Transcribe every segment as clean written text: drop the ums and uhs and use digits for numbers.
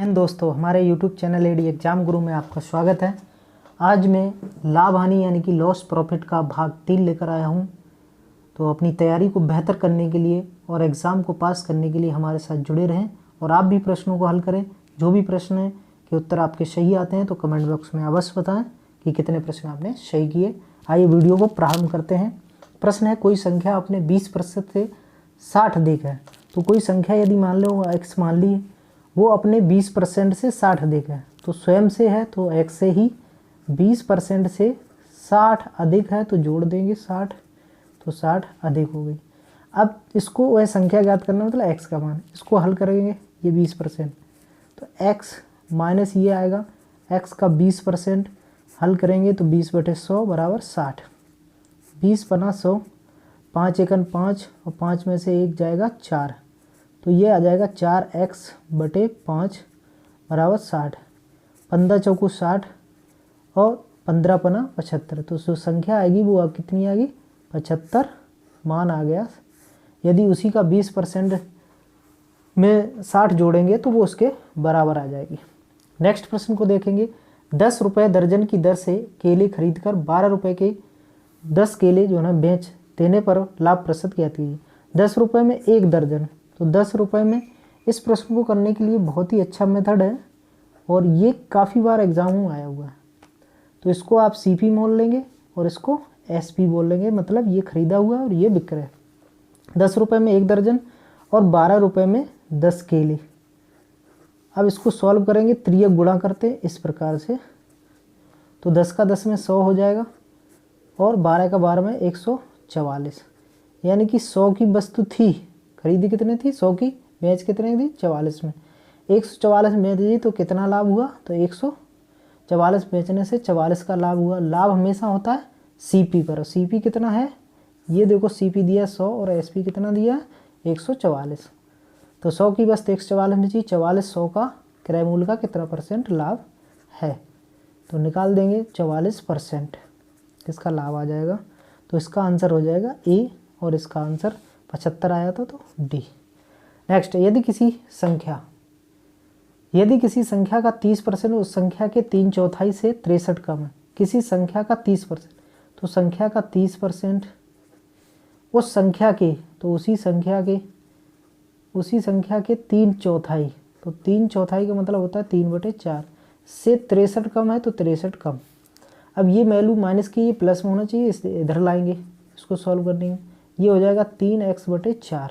And दोस्तों, हमारे YouTube channel AD exam गुरु में आपका स्वागत है। आज मैं लाभ हानि यानी कि लॉस प्रॉफिट का भाग 3 लेकर आया हूं। तो अपनी तैयारी को बेहतर करने के लिए और एग्ज़ाम को पास करने के लिए हमारे साथ जुड़े रहें और आप भी प्रश्नों को हल करें। जो भी प्रश्न है के उत्तर आपके सही आते हैं तो कमेंट बॉक्स में अवश्य बताएं कि कितने प्रश्न आपने सही किए। आइए वीडियो को प्रारंभ करते हैं। प्रश्न है, कोई संख्या अपने 20% से 60 अधिक है। तो कोई संख्या यदि मान लो x मान ली, वो अपने 20% से 60 अधिक है, तो स्वयं से है तो x से ही 20% से 60 अधिक है तो जोड़ देंगे 60, तो 60 अधिक हो गई। अब इसको वह संख्या ज्ञात करना मतलब x का मान, इसको हल करेंगे। ये 20% तो x माइनस ये आएगा, x का 20% हल करेंगे तो 20/100 बराबर 60। 20 बना 100, 5 एकन 5 और 5 में से 1 जाएगा 4, तो ये आ जाएगा 4x/5 बराबर 60। 15 चौको 60 और 15 पना 75, तो जो संख्या आएगी वो कितनी आएगी? 75 मान आ गया। यदि उसी का 20% में 60 जोड़ेंगे तो वो उसके बराबर आ जाएगी। नेक्स्ट प्रश्न को देखेंगे। 10 रुपये दर्जन की दर से केले खरीदकर 12 रुपये के 10 केले जो है ना बेच देने पर लाभ प्रतिशत ज्ञात कीजिए। 10 रुपये में 1 दर्जन, तो 10 रुपये में इस प्रश्न को करने के लिए बहुत ही अच्छा मेथड है और ये काफ़ी बार एग्जाम में आया हुआ है। तो इसको आप CP मोल लेंगे और इसको SP बोल लेंगे, मतलब ये खरीदा हुआ है और ये विक्रय। 10 रुपये में 1 दर्जन और 12 रुपये में 10 केले। अब इसको सॉल्व करेंगे, त्रियक गुणा करते इस प्रकार से, तो 10 का 10 में 100 हो जाएगा और 12 का 12 में 144, यानी कि 100 की वस्तु थी, खरीदी कितने थी? 100 की, बेच कितने थी? 44 में। 144 बेच दी तो कितना लाभ हुआ? तो 144 बेचने से 44 का लाभ हुआ। लाभ हमेशा होता है CP पर। CP कितना है? ये देखो, CP दिया 100 और SP कितना दिया? 144। तो 100 की वस्तु 144 में चाहिए, 44 100 का क्रय मूल्य का कितना % लाभ है? तो निकाल देंगे 44% इसका लाभ आ जाएगा। तो इसका आंसर हो जाएगा A और इसका आंसर 75 आया था तो D। नेक्स्ट, यदि किसी संख्या का 30% उस संख्या के 3/4 से 63 कम है। किसी संख्या का 30%, तो संख्या का 30% उस संख्या के, तो उसी संख्या के 3/4, तो 3/4 का मतलब होता है 3/4 से 63 कम है तो 63 कम। अब ये वैल्यू माइनस की ये प्लस में होना चाहिए, इसे इधर लाएंगे इसको सॉल्व करने में। ये हो जाएगा 3x/4।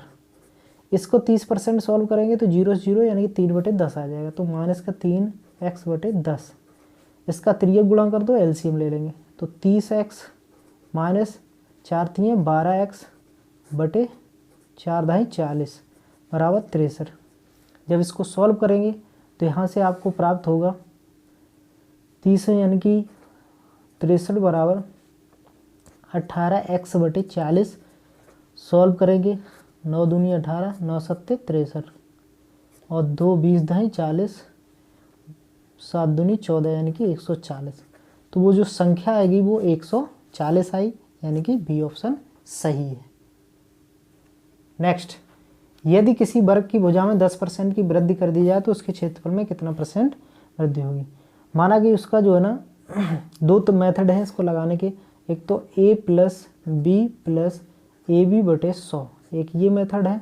इसको 30% सॉल्व करेंगे तो 0 से 0 यानी कि 3/10 आ जाएगा, तो माइनस का 3x/10। इसका त्रियक गुणा कर दो, LCM ले लेंगे, तो 30x माइनस 4 3 12x/4 दाई 40 बराबर 63। जब इसको सॉल्व करेंगे तो यहाँ से आपको प्राप्त होगा 30 यानी कि 63 बराबर 18x/40। सॉल्व करेंगे, 9 दूनी 18, 9 सत्ते 63 और 2 20 दाई 40, 7 दूनी 14 यानी कि 140। तो वो जो संख्या आएगी वो 140 आई, यानी कि B ऑप्शन सही है। नेक्स्ट, यदि किसी वर्ग की भुजा में 10% की वृद्धि कर दी जाए तो उसके क्षेत्रफल में कितना % वृद्धि होगी? माना कि उसका जो है ना 2 तो मेथड हैं इसको लगाने के। एक तो A + B + AB/100, एक ये मेथड है।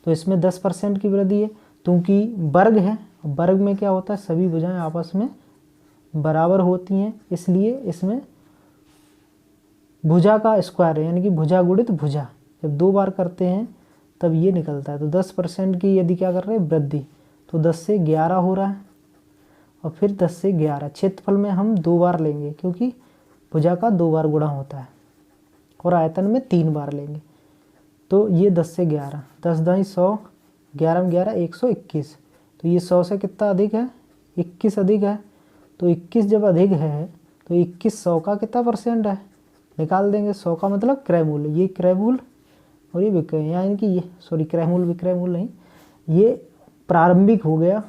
तो इसमें 10% की वृद्धि है, क्योंकि वर्ग है, वर्ग में क्या होता है सभी भुजाएं आपस में बराबर होती हैं, इसलिए इसमें भुजा का स्क्वायर है, यानी कि भुजा गुणित भुजा जब 2 बार करते हैं तब ये निकलता है। तो 10% की यदि क्या कर रहे हैं वृद्धि, तो 10 से 11 हो रहा है और फिर 10 से 11। क्षेत्रफल में हम 2 बार लेंगे क्योंकि भुजा का 2 बार गुणा होता है, और आयतन में 3 बार लेंगे। तो ये 10 से 11, 10 दाई 100, 11 में 11 121। तो ये 100 से कितना अधिक है? 21 अधिक है। तो 21 जब अधिक है तो 21 100 का कितना % है? निकाल देंगे। 100 का मतलब क्रय मूल्य, ये क्रय मूल्य और ये विक्रय, यानी कि ये क्रय मूल्य विक्रय मूल्य नहीं, ये प्रारंभिक हो गया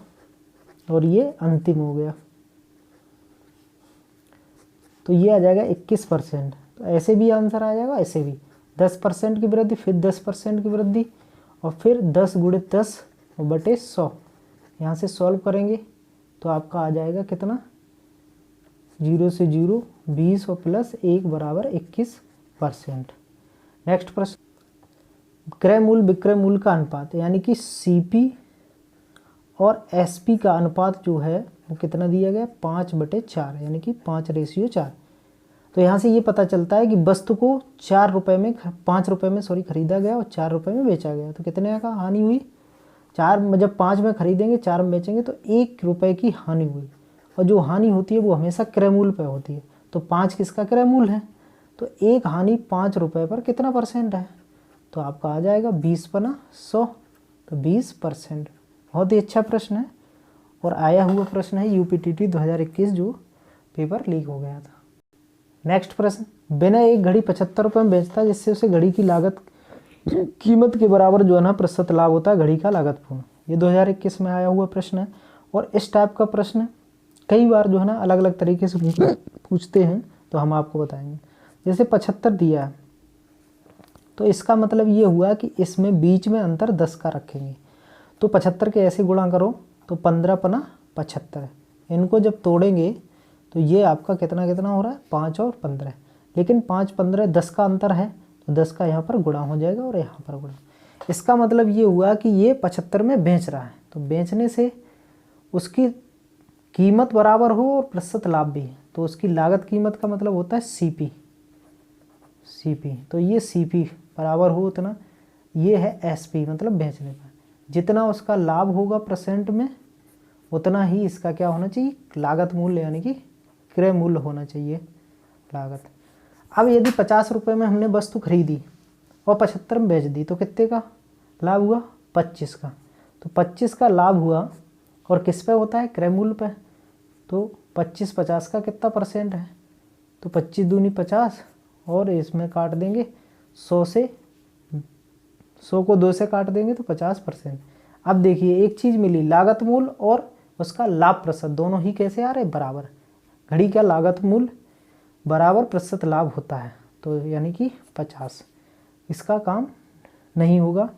और ये अंतिम हो गया। तो ये आ जाएगा 21%। तो ऐसे भी आंसर आ जाएगा, ऐसे भी 10% की वृद्धि, फिर 10% की वृद्धि और फिर 10 × 10/100। यहाँ से सॉल्व करेंगे तो आपका आ जाएगा कितना, 0 से 0 20 और प्लस 1 बराबर 21%। नेक्स्ट प्रश्न, क्रय मूल्य विक्रय मूल्य का अनुपात यानी कि सीपी और एसपी का अनुपात जो है वो कितना दिया गया, 5/4 यानी कि 5:4। तो यहाँ से ये पता चलता है कि वस्तु को 5 रुपये में खरीदा गया और 4 रुपये में बेचा गया, तो कितने का हानि हुई, 4 जब 5 में खरीदेंगे 4 में बेचेंगे तो 1 रुपये की हानि हुई। और जो हानि होती है वो हमेशा क्रय मूल्य पर होती है, तो 5 किसका क्रय मूल्य है, तो एक हानि 5 रुपये पर कितना परसेंट है, तो आपका आ जाएगा 20/100, तो 20%। बहुत ही अच्छा प्रश्न है और आया हुआ प्रश्न है यूपीटीटी 2021 जो पेपर लीक हो गया था। नेक्स्ट प्रश्न, बिना एक घड़ी 75 रुपये में बेचता है जिससे उसे घड़ी की लागत कीमत के बराबर जो है ना प्रतिशत लाभ होता है घड़ी का लागत पूर्ण। ये 2021 में आया हुआ प्रश्न है और इस टाइप का प्रश्न कई बार जो है ना अलग अलग तरीके से पूछते हैं, तो हम आपको बताएंगे। जैसे 75 दिया है तो इसका मतलब ये हुआ कि इसमें बीच में अंतर 10 का रखेंगे, तो 75 के ऐसे गुणा करो तो 15×75, इनको जब तोड़ेंगे तो ये आपका कितना कितना हो रहा है, 5 और 15, लेकिन 5 15 10 का अंतर है तो 10 का यहाँ पर गुणा हो जाएगा और यहाँ पर गुणा। इसका मतलब ये हुआ कि ये 75 में बेच रहा है, तो बेचने से उसकी कीमत बराबर हो और प्रतिशत लाभ भी है, तो उसकी लागत कीमत का मतलब होता है सीपी। तो ये सीपी बराबर हो उतना, ये है एसपी मतलब बेचने पर, जितना उसका लाभ होगा परसेंट में उतना ही इसका क्या होना चाहिए, लागत मूल्य यानी कि क्रय मूल्य होना चाहिए लागत। अब यदि 50 रुपये में हमने वस्तु खरीदी और 75 में बेच दी तो कितने का लाभ हुआ, 25 का, तो 25 का लाभ हुआ और किस पे होता है, क्रय मूल्य पे, तो 25 50 का कितना परसेंट है, तो 25 दूनी 50 और इसमें काट देंगे 100 से, 100 को 2 से काट देंगे तो 50%। अब देखिए एक चीज़ मिली, लागत मूल्य और उसका लाभ प्रतिशत दोनों ही कैसे आ रहे, बराबर। घड़ी का लागत मूल्य बराबर प्रतिशत लाभ होता है, तो यानी कि 50, इसका काम नहीं होगा।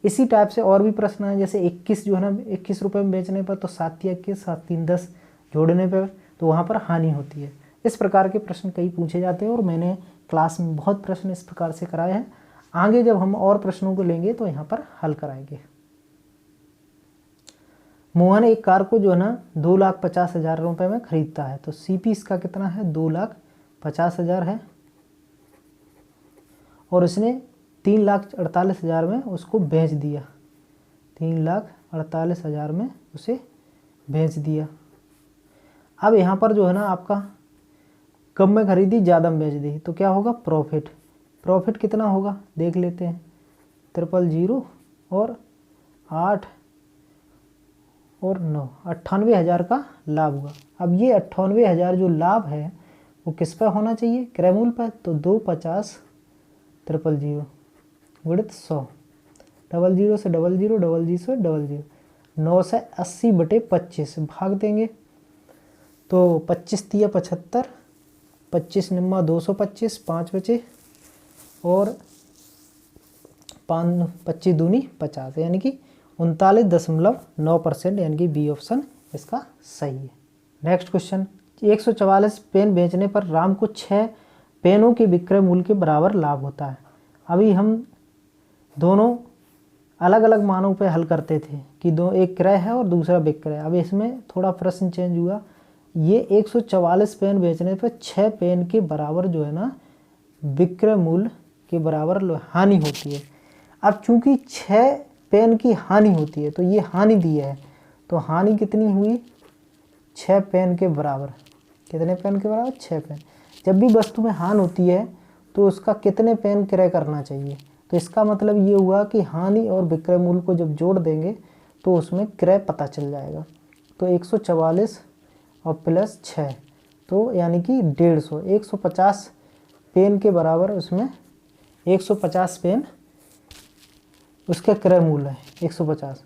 इसी टाइप से और भी प्रश्न है, जैसे 21 जो है ना 21 रुपये में बेचने पर तो 7 या 21 7 3 10 जोड़ने पर तो वहाँ पर हानि होती है। इस प्रकार के प्रश्न कई पूछे जाते हैं और मैंने क्लास में बहुत प्रश्न इस प्रकार से कराए हैं। आगे जब हम और प्रश्नों को लेंगे तो यहाँ पर हल कराएंगे। मोहन एक कार को जो है ना 2,50,000 रुपये में खरीदता है, तो सीपी इसका कितना है, 2,50,000 है और उसने 3,48,000 में उसको बेच दिया, 3,48,000 में उसे बेच दिया। अब यहाँ पर जो है ना आपका कम में खरीदी ज़्यादा में बेच दी तो क्या होगा, प्रॉफिट कितना होगा देख लेते हैं, 000 और 8 और 9 98,000 का लाभ हुआ। अब ये 98,000 जो लाभ है वो किस पर होना चाहिए, क्रय मूल्य पर, तो 250 000 गुणित 100, 00 से 00 00 से 00 9 से 80/25 भाग देंगे तो 25 तिया 75, 25 निम्मा 225, 5 बचे और 25 दूनी 50 यानी कि 39.9%, यानी कि बी ऑप्शन इसका सही है। नेक्स्ट क्वेश्चन, 144 पेन बेचने पर राम को 6 पेनों के विक्रय मूल्य के बराबर लाभ होता है। अभी हम दोनों अलग अलग मानों पे हल करते थे कि एक क्रय है और दूसरा विक्रय। अब इसमें थोड़ा प्रश्न चेंज हुआ, ये 144 पेन बेचने पर 6 पेन के बराबर जो है ना विक्रय मूल्य के बराबर हानि होती है। अब चूंकि 6 पेन की हानि होती है तो ये हानि दी है, तो हानि कितनी हुई, 6 पेन के बराबर। कितने पेन के बराबर, 6 पेन। जब भी वस्तु में हानि होती है तो उसका कितने पेन क्रय करना चाहिए, तो इसका मतलब ये हुआ कि हानि और विक्रय मूल्य को जब जोड़ देंगे तो उसमें क्रय पता चल जाएगा। तो 144 और प्लस 6 तो यानी कि 150, 150 पेन के बराबर उसमें 150 पेन उसके क्रय मूल्य है 150।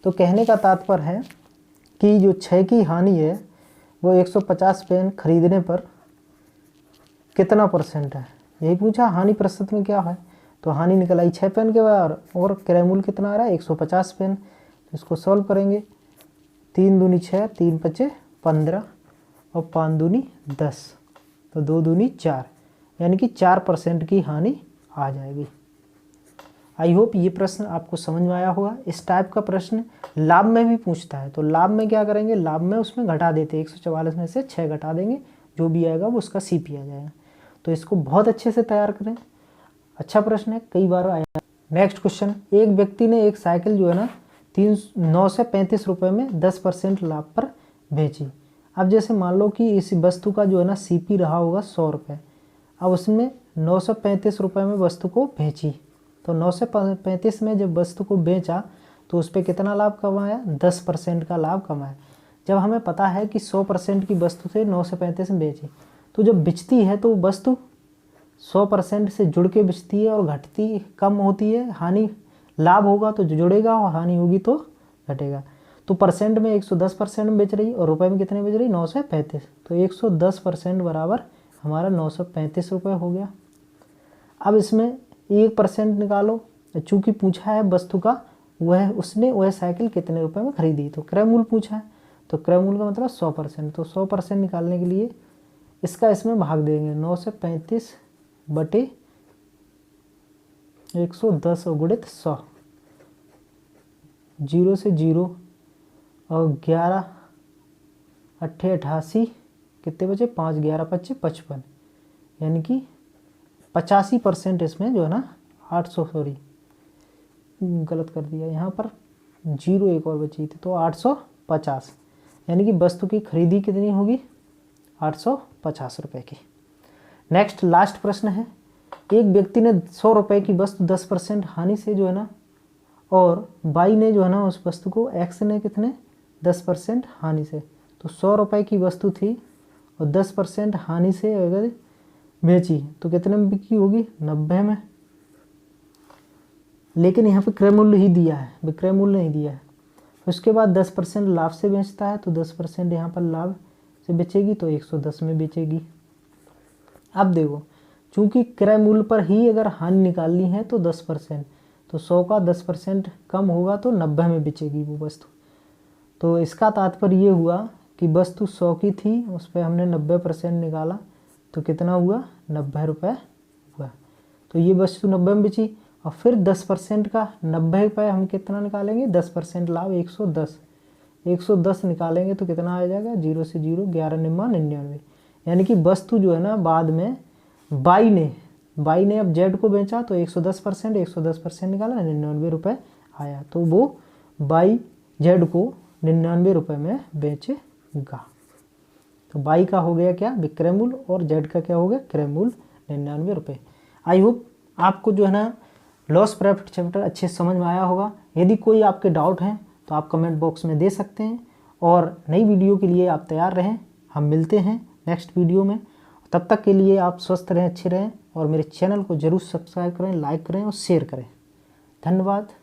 तो कहने का तात्पर्य है कि जो 6 की हानि है वो 150 पेन खरीदने पर कितना परसेंट है, यही पूछा। हानि प्रतिशत में क्या है, तो हानि निकल आई 6 पेन के बराबर और क्रय मूल्य कितना आ रहा है 150 पेन। तो इसको सॉल्व करेंगे, 3 दूनी 6, 3 5 15 और 5 दूनी 10, तो 2 दूनी 4, यानी कि 4% की हानि आ जाएगी। आई होप ये प्रश्न आपको समझ में आया होगा। इस टाइप का प्रश्न लाभ में भी पूछता है, तो लाभ में क्या करेंगे, लाभ में उसमें घटा देते हैं, 144 में से 6 घटा देंगे, जो भी आएगा वो उसका CP आ जाएगा। तो इसको बहुत अच्छे से तैयार करें, अच्छा प्रश्न है, कई बार आया। नेक्स्ट क्वेश्चन, एक व्यक्ति ने एक साइकिल जो है ना 935 रुपये में 10% लाभ पर बेची। अब जैसे मान लो कि इस वस्तु का जो है ना CP रहा होगा 100 रुपये, अब उसने 935 रुपये में वस्तु को बेची, तो 935 में जब वस्तु को बेचा तो उस पर कितना लाभ कमाया, 10% का लाभ कमाया। जब हमें पता है कि 100% की वस्तु से 935 में बेची, तो जब बिचती है तो वस्तु 100% से जुड़ के बिचती है और घटती कम होती है, हानि लाभ होगा तो जुड़ेगा और हानि होगी तो घटेगा। तो परसेंट में 110% में बेच रही और रुपए में कितने बेच रही, 935, तो 110% बराबर हमारा 935 रुपये हो गया। अब इसमें 1% निकालो, चूँकि पूछा है वस्तु का उसने वह साइकिल कितने रुपए में खरीदी, तो क्रय मूल्य पूछा है, तो क्रय मूल्य का मतलब 100%, तो 100% निकालने के लिए इसका इसमें भाग देंगे, 935 बटे 110 और गुणित 100, 0 से 0 और 11 8 88, कितने बचे, 5 11 25 55, यानी कि 85% इसमें जो है ना 800, सॉरी गलत कर दिया यहाँ पर, 0 एक और बची थी, तो 850, यानी कि वस्तु की खरीदी कितनी होगी, 850 रुपये की। नेक्स्ट लास्ट प्रश्न है, एक व्यक्ति ने 100 रुपये की वस्तु 10% हानि से जो है ना, और बाई ने जो है ना उस वस्तु को एक्स ने कितने 10% हानि से, तो 100 रुपये की वस्तु थी और 10% हानि से अगर बेची तो कितने में बिकी होगी, 90 में। लेकिन यहाँ पे क्रय मूल्य ही दिया है, विक्रय मूल्य नहीं दिया है। उसके बाद 10% लाभ से बेचता है, तो 10% यहाँ पर लाभ से बेचेगी तो 110 में बेचेगी। अब देखो, चूंकि क्रय मूल्य पर ही अगर हानि निकालनी है तो 10%, तो 100 का 10% कम होगा तो 90 में बेचेगी वो वस्तु। तो इसका तात्पर्य ये हुआ कि वस्तु 100 की थी, उस पर हमने 90% निकाला, तो कितना हुआ, 90 रुपये हुआ। तो ये वस्तु 90 में बेची, और फिर 10% का 90 रुपये हम कितना निकालेंगे, 10% लाभ 110 निकालेंगे तो कितना आ जाएगा, 0 से 0 11 निम्मा 99, यानी कि वस्तु जो है ना बाद में बाई ने अब जेड को बेचा तो 110% निकाला, 99 रुपये आया, तो वो बाई जेड को 99 रुपये में बेचेगा। तो बाई का हो गया क्या, विक्रय मूल्य, और जेड का क्या हो गया, क्रय मूल्य 99 रुपये। आई होप आपको जो है ना लॉस प्रॉफिट चैप्टर अच्छे समझ में आया होगा। यदि कोई आपके डाउट हैं तो आप कमेंट बॉक्स में दे सकते हैं, और नई वीडियो के लिए आप तैयार रहें। हम मिलते हैं नेक्स्ट वीडियो में, तब तक के लिए आप स्वस्थ रहें, अच्छे रहें, और मेरे चैनल को जरूर सब्सक्राइब करें, लाइक करें और शेयर करें। धन्यवाद।